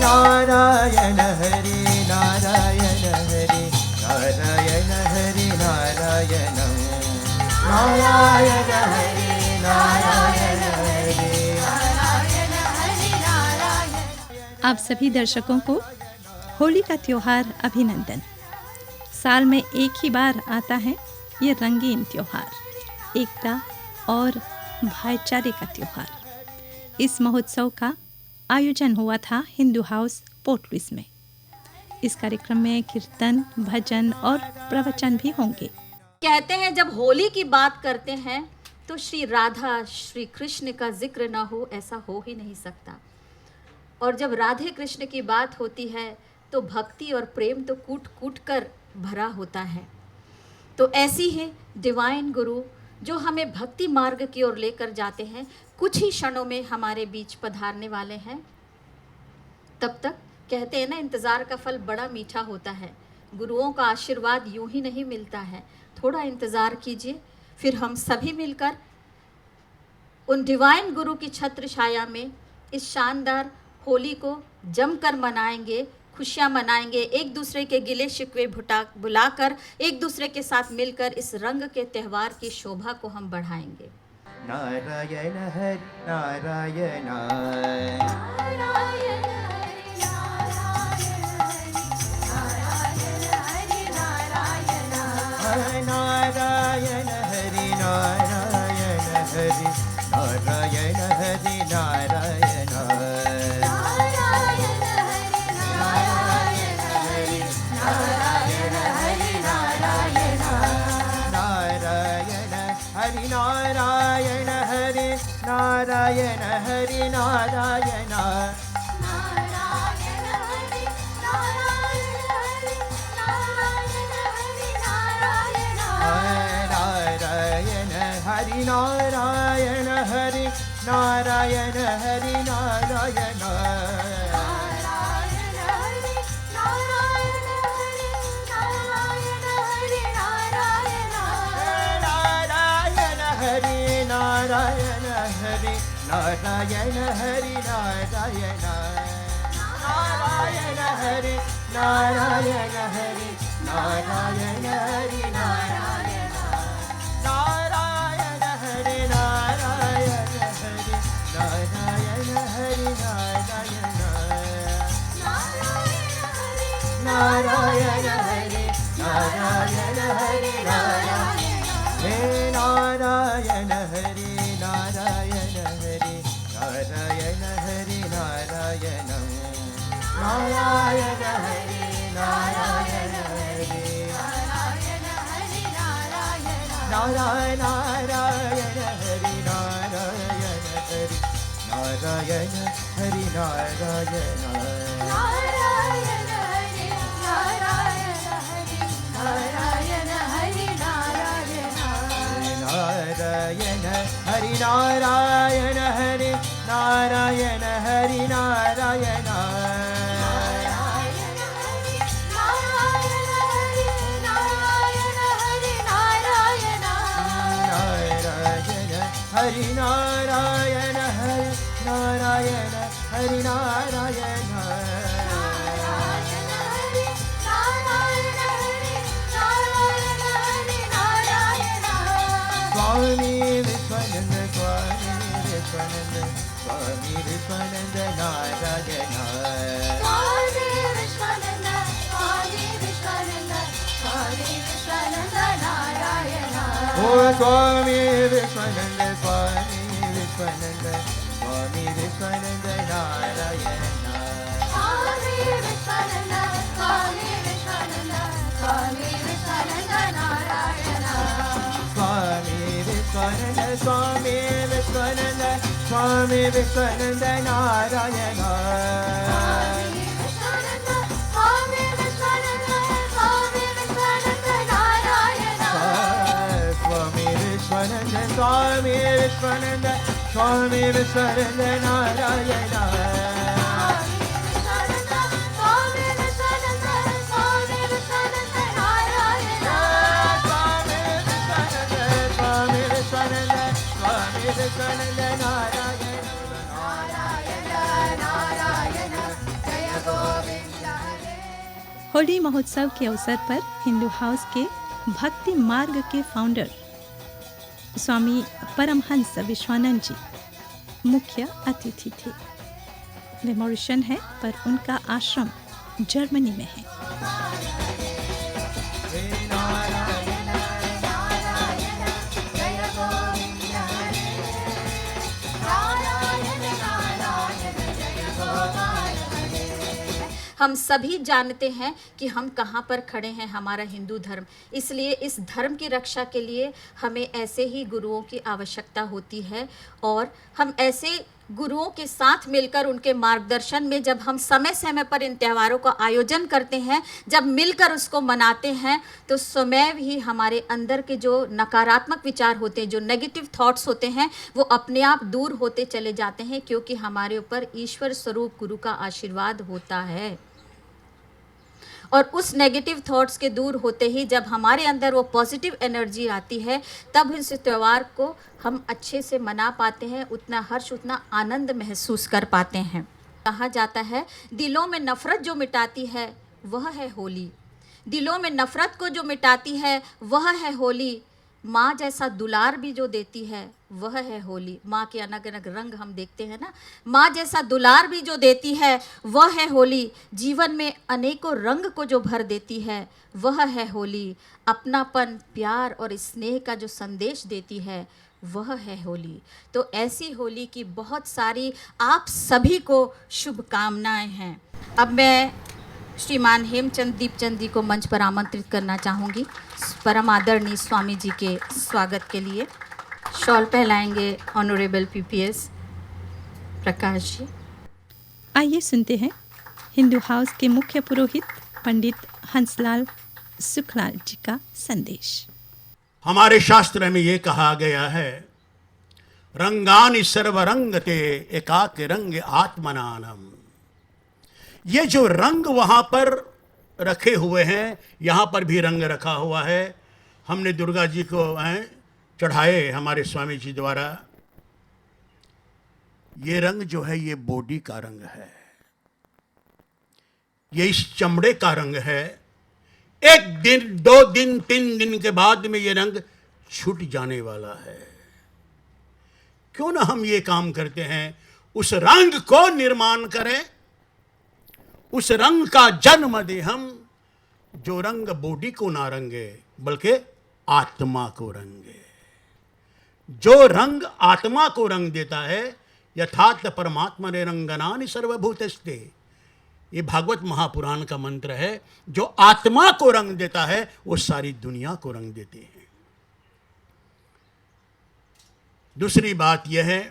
नारायण हरि नारायण हरि नारायण हरि नारायण नारायण हरि नारायण हरि। आप सभी दर्शकों को होली का त्योहार अभिनंदन। साल में एक ही बार आता है ये रंगीन त्योहार, एकता और भाईचारे का त्योहार। इस महोत्सव का आयोजन हुआ था हिंदू हाउस पोर्ट लुइस में। इस कार्यक्रम में कीर्तन, भजन और प्रवचन भी होंगे। कहते हैं जब होली की बात करते हैं तो श्री राधा श्री कृष्ण का जिक्र ना हो ऐसा हो ही नहीं सकता। और जब राधे कृष्ण की बात होती है तो भक्ति और प्रेम तो कूट कूट कर भरा होता है। तो ऐसी ही डिवाइन गुरु जो हमें भक्ति मार्ग की ओर लेकर जाते हैं कुछ ही क्षणों में हमारे बीच पधारने वाले हैं। तब तक कहते हैं ना, इंतज़ार का फल बड़ा मीठा होता है। गुरुओं का आशीर्वाद यूं ही नहीं मिलता है, थोड़ा इंतज़ार कीजिए, फिर हम सभी मिलकर उन डिवाइन गुरु की छत्र छाया में इस शानदार होली को जमकर मनाएंगे, खुशियाँ मनाएंगे, एक दूसरे के गिले शिकवे बुलाकर एक दूसरे के साथ मिलकर इस रंग के त्यौहार की शोभा को हम बढ़ाएंगे। नारायण हरि नारायण नारायण हरि नारायण नारायण हरि नारायण हरि नारायण हरि नारायण हरि नारायण हरि नारायण हरि नारायण हरि नारायण हरि नारायण हरि नारायण नारायण हरि नारायण हरि नारायण नारायण हरि नारायण हरि नारायण हरि नारायण नारायण हरि नारायण हरि नारायण हरि नारायण नारायण हरि नारायण हरि नारायण हे नारायण हरि नारायण हरि नारायण हरि नारायण नारायण हरि नारायण हरि नारायण हरि नारायण हरि नारायण हरि नारायण नारायण हरि नारायण हरि नारायण हरि नारायण हरि नारायण हरि नारायण हरि नारायण स्वामी विश्वानंद स्वामी विश्वानंद स्वामी विश्वानंद नारायण स्वामी विश्वानंद स्वामी विश्वानंद स्वामी विश्वानंद नारायण ओ स्वामी विश्वानंद स्वामी विश्वानंद स्वामी विश्वानंद नारायण स्वामी विश्वानंद स्वामी विश्वानंद स्वामी विश्वानंद नारायण स्वामी विश्वानंद स्वामी विश्वानंद स्वामी विश्वानंद नारायण स्वामी विश्वानंद स्वामी विश्वानंद नारायण स्वामी विश्वानंद स्वामी विश्वानंद स्वामी विश्वानंद नारायण होली महोत्सव के अवसर पर हिंदू हाउस के भक्ति मार्ग के फाउंडर स्वामी परमहंस विश्वानंद जी मुख्य अतिथि थे। वे मॉरिशन हैं पर उनका आश्रम जर्मनी में है। हम सभी जानते हैं कि हम कहाँ पर खड़े हैं, हमारा हिंदू धर्म। इसलिए इस धर्म की रक्षा के लिए हमें ऐसे ही गुरुओं की आवश्यकता होती है और हम ऐसे गुरुओं के साथ मिलकर उनके मार्गदर्शन में जब हम समय समय पर इन त्योहारों का आयोजन करते हैं, जब मिलकर उसको मनाते हैं, तो स्वयं ही हमारे अंदर के जो नकारात्मक विचार होते हैं, जो नेगेटिव थॉट्स होते हैं, वो अपने आप दूर होते चले जाते हैं, क्योंकि हमारे ऊपर ईश्वर स्वरूप गुरु का आशीर्वाद होता है। और उस नेगेटिव थॉट्स के दूर होते ही जब हमारे अंदर वो पॉजिटिव एनर्जी आती है, तब इस त्यौहार को हम अच्छे से मना पाते हैं, उतना हर्ष, उतना आनंद महसूस कर पाते हैं। कहा जाता है दिलों में नफ़रत जो मिटाती है वह है होली। दिलों में नफ़रत को जो मिटाती है वह है होली। माँ जैसा दुलार भी जो देती है वह है होली। माँ के अलग अलग रंग हम देखते हैं ना। माँ जैसा दुलार भी जो देती है वह है होली। जीवन में अनेकों रंग को जो भर देती है वह है होली। अपनापन, प्यार और स्नेह का जो संदेश देती है वह है होली। तो ऐसी होली की बहुत सारी आप सभी को शुभकामनाएं हैं। अब मैं श्रीमान हेमचंद दीपचंद जी को मंच पर आमंत्रित करना चाहूँगी परम आदरणीय स्वामी जी के स्वागत के लिए। Shawl पहलाएंगे honourable PPS Prakash ji. आइए सुनते हैं हिंदू हाउस के मुख्य पुरोहित पंडित हंसलाल सुखलाल जी का संदेश। हमारे शास्त्र में ये कहा गया है, रंगानि सर्वरंगते एकाक रंग आत्मनानम। ये जो रंग वहाँ पर रखे हुए हैं, यहाँ पर भी रंग रखा हुआ है। हमने दुर्गा जी को चढ़ाए हमारे स्वामी जी द्वारा। ये रंग जो है ये बॉडी का रंग है, ये इस चमड़े का रंग है। एक दिन, 2 दिन, 3 दिन के बाद में ये रंग छूट जाने वाला है। क्यों ना हम ये काम करते हैं, उस रंग को निर्माण करें, उस रंग का जन्म दे हम, जो रंग बॉडी को ना रंगे बल्कि आत्मा को रंगे। जो रंग आत्मा को रंग देता है, यथार्थ परमात्मा ने रंगनानि सर्वभूतस्ते, ये भागवत महापुराण का मंत्र है। जो आत्मा को रंग देता है वो सारी दुनिया को रंग देते हैं। दूसरी बात यह है,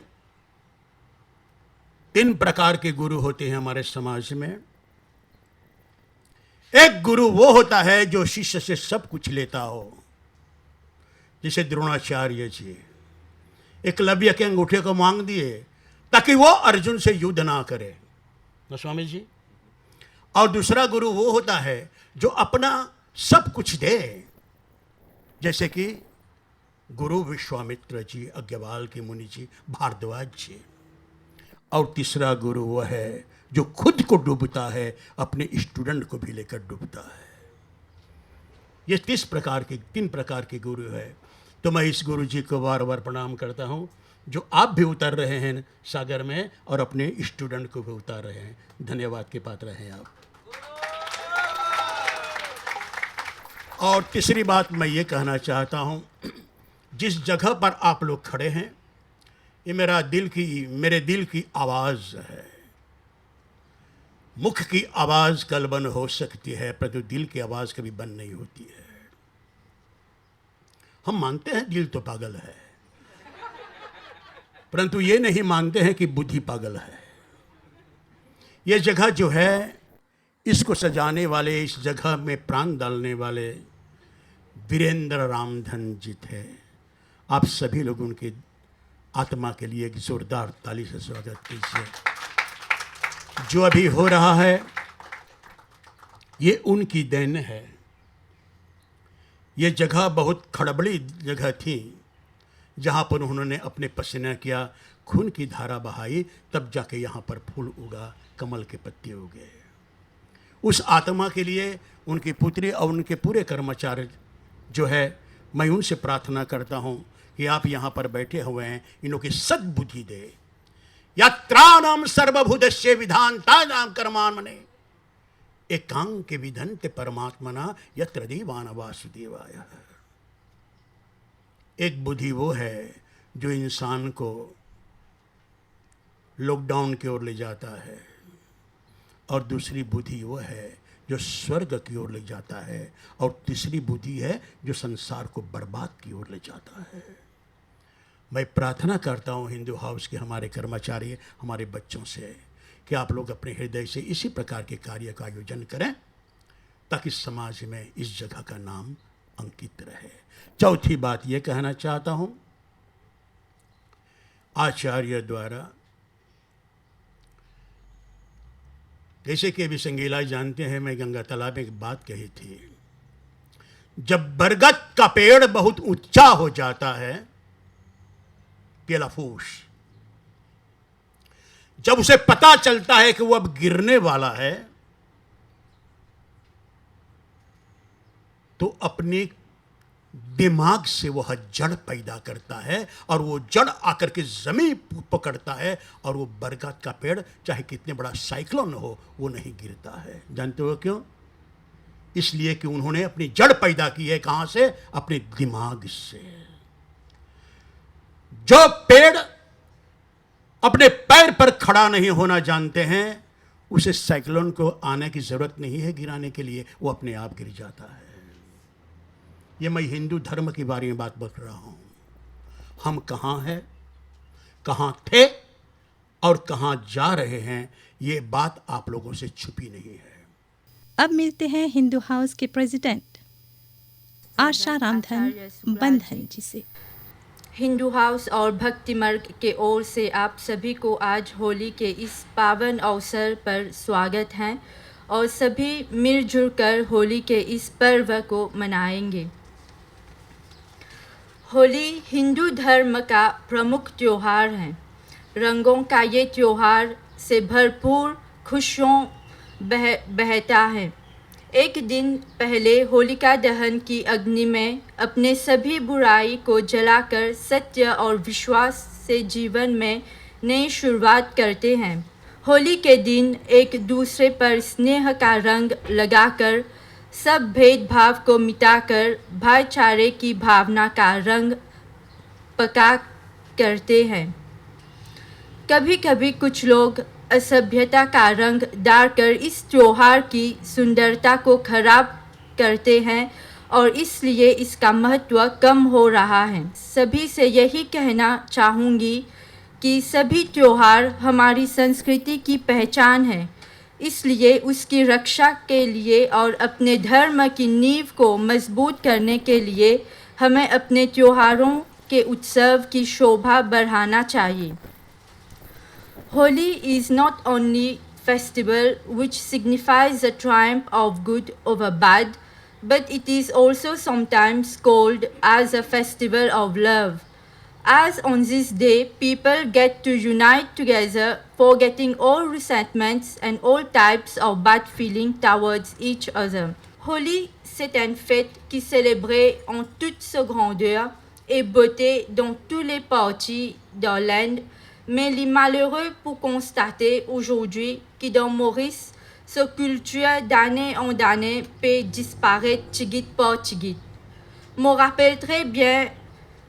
3 प्रकार के गुरु होते हैं हमारे समाज में। एक गुरु वो होता है जो शिष्य से सब कुछ लेता हो, जैसे द्रोणाचार्य जी एकलव्य के अंगूठे को मांग दिए ताकि वो अर्जुन से युद्ध ना करे ना स्वामी जी। और दूसरा गुरु वो होता है जो अपना सब कुछ दे, जैसे कि गुरु विश्वामित्र जी, अग्रवाल की मुनि जी, भारद्वाज जी। और तीसरा गुरु वो है जो खुद को डूबता है, अपने स्टूडेंट को भी लेकर डूबता है। ये 3 प्रकार के गुरु है। तो मैं इस गुरु जी को बार बार प्रणाम करता हूँ, जो आप भी उतर रहे हैं सागर में और अपने स्टूडेंट को भी उतार रहे हैं। धन्यवाद के पात्र हैं आप। और तीसरी बात मैं ये कहना चाहता हूँ, जिस जगह पर आप लोग खड़े हैं, ये मेरे दिल की आवाज़ है। मुख की आवाज़ कल बंद हो सकती है, परंतु दिल की आवाज़ कभी बंद नहीं होती है। हम मानते हैं दिल तो पागल है, परंतु ये नहीं मानते हैं कि बुद्धि पागल है। ये जगह जो है, इसको सजाने वाले, इस जगह में प्राण डालने वाले वीरेंद्र रामधन जी थे। आप सभी लोग उनकी आत्मा के लिए एक जोरदार ताली से स्वागत कीजिए। जो अभी हो रहा है ये उनकी देन है। ये जगह बहुत खड़बड़ी जगह थी, जहाँ पर उन्होंने अपने पसीना किया, खून की धारा बहाई, तब जाके यहाँ पर फूल उगा, कमल के पत्ते उगे। उस आत्मा के लिए उनकी पुत्री और उनके पूरे कर्मचारी जो है, मैं उनसे प्रार्थना करता हूँ कि आप यहाँ पर बैठे हुए हैं, इन्हों की सद्बुद्धि दे। यत्राणाम सर्वभूतस्य विधानतानाम कर्माणि एकांके विधन्ते परमात्मना यत्र देवान वासुदेवाय। एक बुद्धि वो है जो इंसान को लॉकडाउन की ओर ले जाता है, और दूसरी बुद्धि वो है जो स्वर्ग की ओर ले जाता है, और तीसरी बुद्धि है जो संसार को बर्बाद की ओर ले जाता है। मैं प्रार्थना करता हूँ हिंदू हाउस के हमारे कर्मचारी, हमारे बच्चों से कि आप लोग अपने हृदय से इसी प्रकार के कार्य का आयोजन करें ताकि समाज में इस जगह का नाम अंकित रहे। चौथी बात ये कहना चाहता हूँ, आचार्य द्वारा, जैसे कि अभी संगीला जानते हैं, मैं गंगा तालाब में एक बात कही थी, जब बरगद का पेड़ बहुत ऊंचा हो जाता है, पेलाफूस, जब उसे पता चलता है कि वो अब गिरने वाला है, तो अपने दिमाग से वह जड़ पैदा करता है, और वो जड़ आकर के जमीन पकड़ता है, और वो बरगद का पेड़ चाहे कितने बड़ा साइक्लोन हो वो नहीं गिरता है। जानते हो क्यों? इसलिए कि उन्होंने अपनी जड़ पैदा की है। कहां से? अपने दिमाग से। जो पेड़ अपने पैर पर खड़ा नहीं होना जानते हैं, उसे साइक्लोन को आने की जरूरत नहीं है गिराने के लिए, वो अपने आप गिर जाता है। ये मैं हिंदू धर्म के बारे में बात कर रहा हूं। हम कहां हैं, कहां थे और कहां जा रहे हैं, ये बात आप लोगों से छुपी नहीं है। अब मिलते हैं हिंदू हाउस के प्रेसिडेंट आशा रामधन बंधन जी से। हिंदू हाउस और भक्ति मार्ग के ओर से आप सभी को आज होली के इस पावन अवसर पर स्वागत है, और सभी मिलजुल कर होली के इस पर्व को मनाएंगे। होली हिंदू धर्म का प्रमुख त्योहार है। रंगों का ये त्योहार से भरपूर खुशियों बहता है। एक दिन पहले होलिका दहन की अग्नि में अपने सभी बुराई को जलाकर सत्य और विश्वास से जीवन में नई शुरुआत करते हैं। होली के दिन एक दूसरे पर स्नेह का रंग लगाकर, सब भेदभाव को मिटाकर भाईचारे की भावना का रंग पका करते हैं। कभी कभी कुछ लोग असभ्यता का रंग डालकर इस त्योहार की सुंदरता को खराब करते हैं, और इसलिए इसका महत्व कम हो रहा है। सभी से यही कहना चाहूँगी कि सभी त्योहार हमारी संस्कृति की पहचान है, इसलिए उसकी रक्षा के लिए और अपने धर्म की नींव को मजबूत करने के लिए हमें अपने त्योहारों के उत्सव की शोभा बढ़ाना चाहिए। Holi is not only festival which signifies the triumph of good over bad, but it is also sometimes called as a festival of love, as on this day people get to unite together, forgetting all resentments and all types of bad feeling towards each other. Holi, c'est une fête qui célèbre en toute sa grandeur et beauté dans tous les parties de l'Inde, mais il est malheureux pour constater aujourd'hui que dans Maurice, cette culture d'année en année peut disparaître tigit par tigit. Je me rappelle très bien,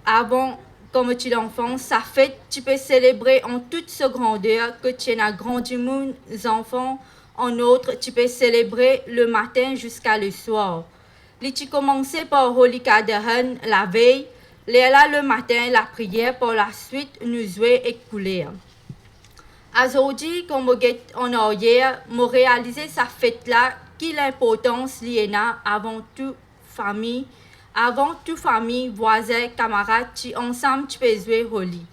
avant, comme petit enfant, sa fête, tu peux célébrer en toute sa grandeur, que tu as grandi mon enfants, en autre, tu peux célébrer le matin jusqu'à le soir. Tu commençais par Holika Dahan la veille, là le matin, la prière, pour la suite, nous jouer et couler. Aujourd'hui, comme on a hier, je réalisé sa fête-là, qui l'importance liée avant toute famille, voisins, camarades, qui ensemble tu peux jouer Holi.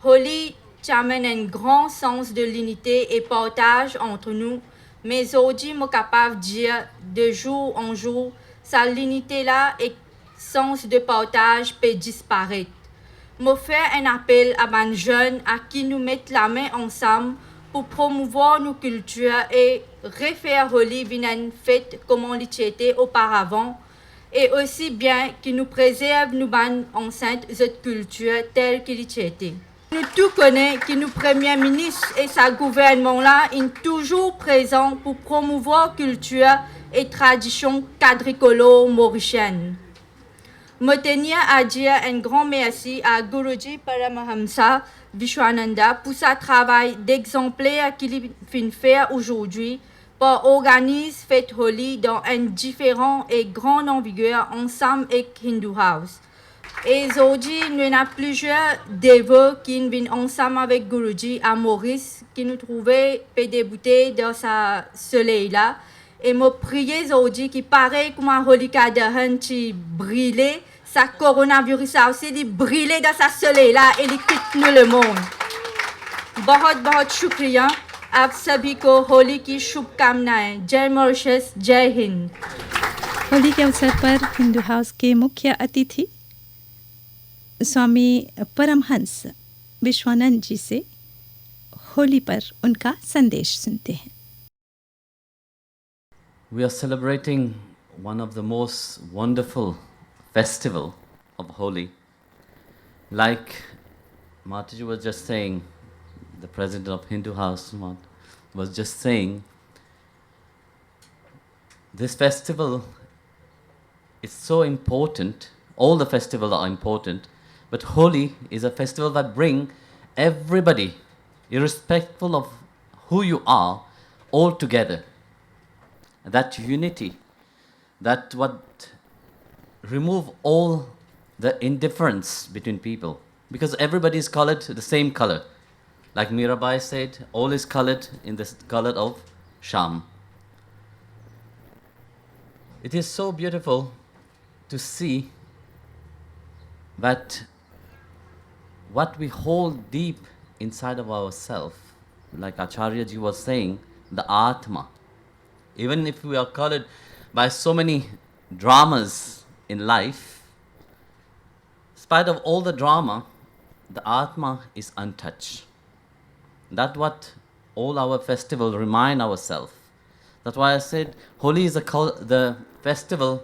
Holi, tu amène un grand sens de l'unité et partage entre nous, mais aujourd'hui, je suis capable de dire, de jour en jour, sa l'unité-là et sens de partage peut disparaître. Je fais un appel à mes jeunes à qui nous mettre la main ensemble pour promouvoir nos cultures et refaire Holi une fête comme on l'était auparavant, et aussi bien qu'il nous préserve nos bandes enceintes cette culture telle qu'il était. Nous tous connaissons que nos premiers ministres et sa gouvernement-là sont toujours présents pour promouvoir culture et tradition quadricolore mauricienne. Je tenais à dire un grand merci à Guruji Paramahamsa Vishwananda pour sa travail d'exemplaire qu'il vient faire aujourd'hui pour organiser fête Holi dans un différent et grand envergure ensemble avec Hindu House. Et aujourd'hui, nous avons plusieurs dévots qui viennent ensemble avec Guruji à Maurice, qui nous trouvaient débuter dans ce soleil-là. Et me prier aujourd'hui qui paraît comme un Holika Dahan qui brûlait, sa coronavirus a aussi dit brûler dans ce soleil-là et il quitte nous le monde. बहुत शुक्रिया आप सभी को होली की शुभकामनाएं। जय Mauritius, जय हिंद। होली के अवसर पर हिंदू हाउस के मुख्य अतिथि स्वामी परमहंस विश्वानंद जी से होली पर उनका संदेश सुनते हैं। We are celebrating one of the most wonderful festival of Holi. Like Mataji was just saying, the president of Hindu House was just saying, this festival is so important. All the festivals are important, but Holi is a festival that brings everybody, irrespective of who you are, all together. That unity, that what remove all the indifference between people, because everybody is colored the same color. Like Mirabai said, all is colored in the color of Sham. It is so beautiful to see that what we hold deep inside of ourselves, like Acharya ji was saying, the Atma. Even if we are colored by so many dramas in life, in spite of all the drama, the Atma is untouched. That's what all our festivals remind ourselves. That's why I said Holi is the festival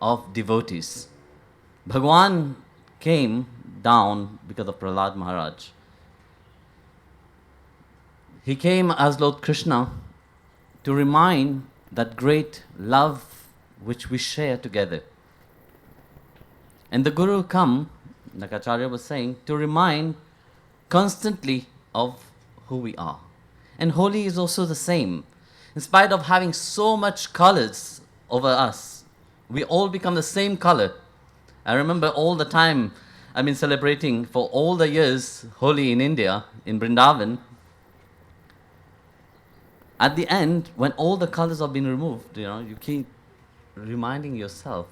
of devotees. Bhagwan came down because of Prahlad Maharaj. He came as Lord Krishna to remind that great love which we share together. And the Guru come, like Acharya was saying, to remind constantly of who we are. And Holi is also the same. In spite of having so much colors over us, we all become the same color. I remember all the time I've been celebrating for all the years Holi in India, in Vrindavan. At the end, when all the colors have been removed, you keep reminding yourself,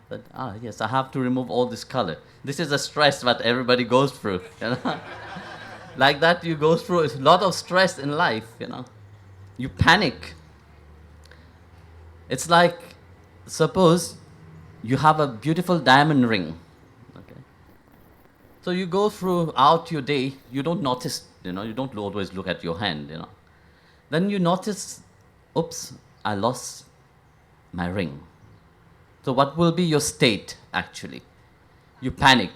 that, yes, I have to remove all this color. This is a stress that everybody goes through, Like that, you go through a lot of stress in life, You panic. It's like, suppose you have a beautiful diamond ring, okay? So you go throughout your day, you don't notice, you don't always look at your hand, Then you notice, oops, I lost my ring. So what will be your state, actually? You panic.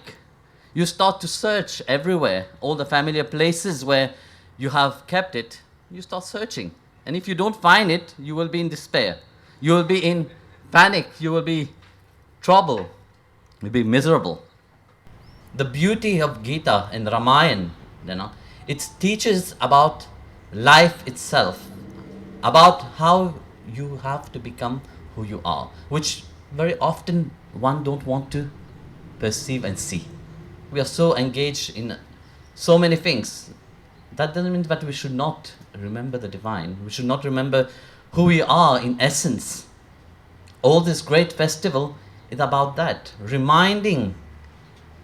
You start to search everywhere, all the familiar places where you have kept it, you start searching. And if you don't find it, you will be in despair. You will be in panic. You will be trouble. You'll be miserable. The beauty of Gita and Ramayana, it teaches about life itself, about how you have to become who you are, which very often one don't want to perceive and see. We are so engaged in so many things. That doesn't mean that we should not remember the divine. We should not remember who we are in essence. All this great festival is about that, reminding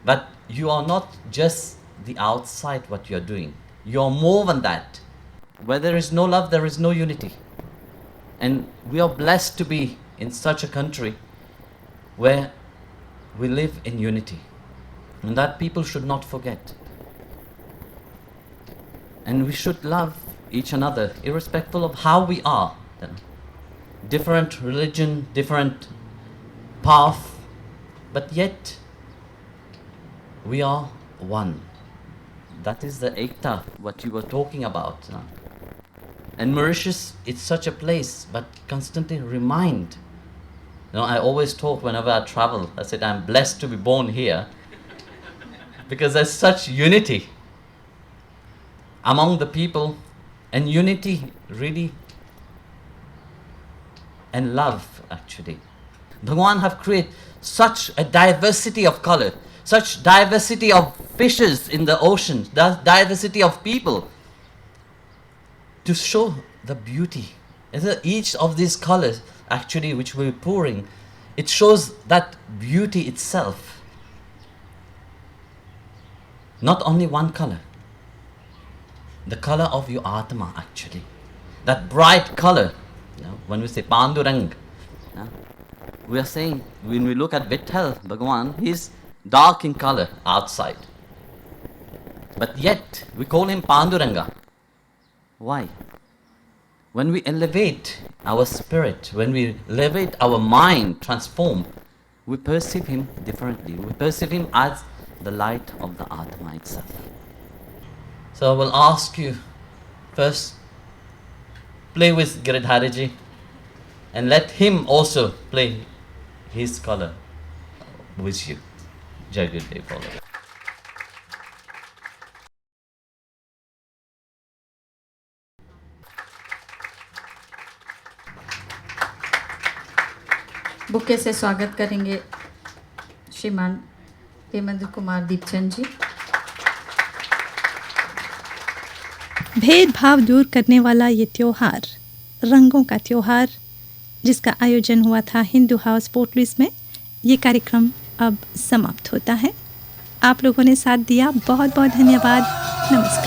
that you are not just the outside what you are doing. You are more than that. Where there is no love, there is no unity. And we are blessed to be in such a country where we live in unity. And that people should not forget. And we should love each another, irrespective of how we are. You know. Different religion, different path, but yet we are one. That is the ekta, what you were talking about. And Mauritius, it's such a place, but constantly remind. You know, I always talk whenever I travel, I said I'm blessed to be born here because there's such unity among the people, and unity really, and love actually. Bhagwan have created such a diversity of color, such diversity of fishes in the ocean, diversity of people, to show the beauty. Each of these colors actually which we're pouring, it shows that beauty itself. Not only one color, the color of your Atma actually. That bright color, you know, when we say Pandurang, you know, we are saying, when we look at Vitthal, Bhagwan, he's dark in color outside. But yet, we call him Panduranga. Why? When we elevate our spirit, when we elevate our mind, transform, we perceive him differently. We perceive him as the light of the Atma itself. So I will ask you, first, play with Giridhariji and let him also play his color with you. Jai Gurudev Bhagwan. Bouquet से स्वागत करेंगे श्रीमान हेमंत कुमार दीपचंद जी। भेदभाव दूर करने वाला ये त्योहार, रंगों का त्योहार, जिसका आयोजन हुआ था हिंदू हाउस पोर्ट लुइस में, ये कार्यक्रम अब समाप्त होता है। आप लोगों ने साथ दिया, बहुत बहुत धन्यवाद। नमस्कार।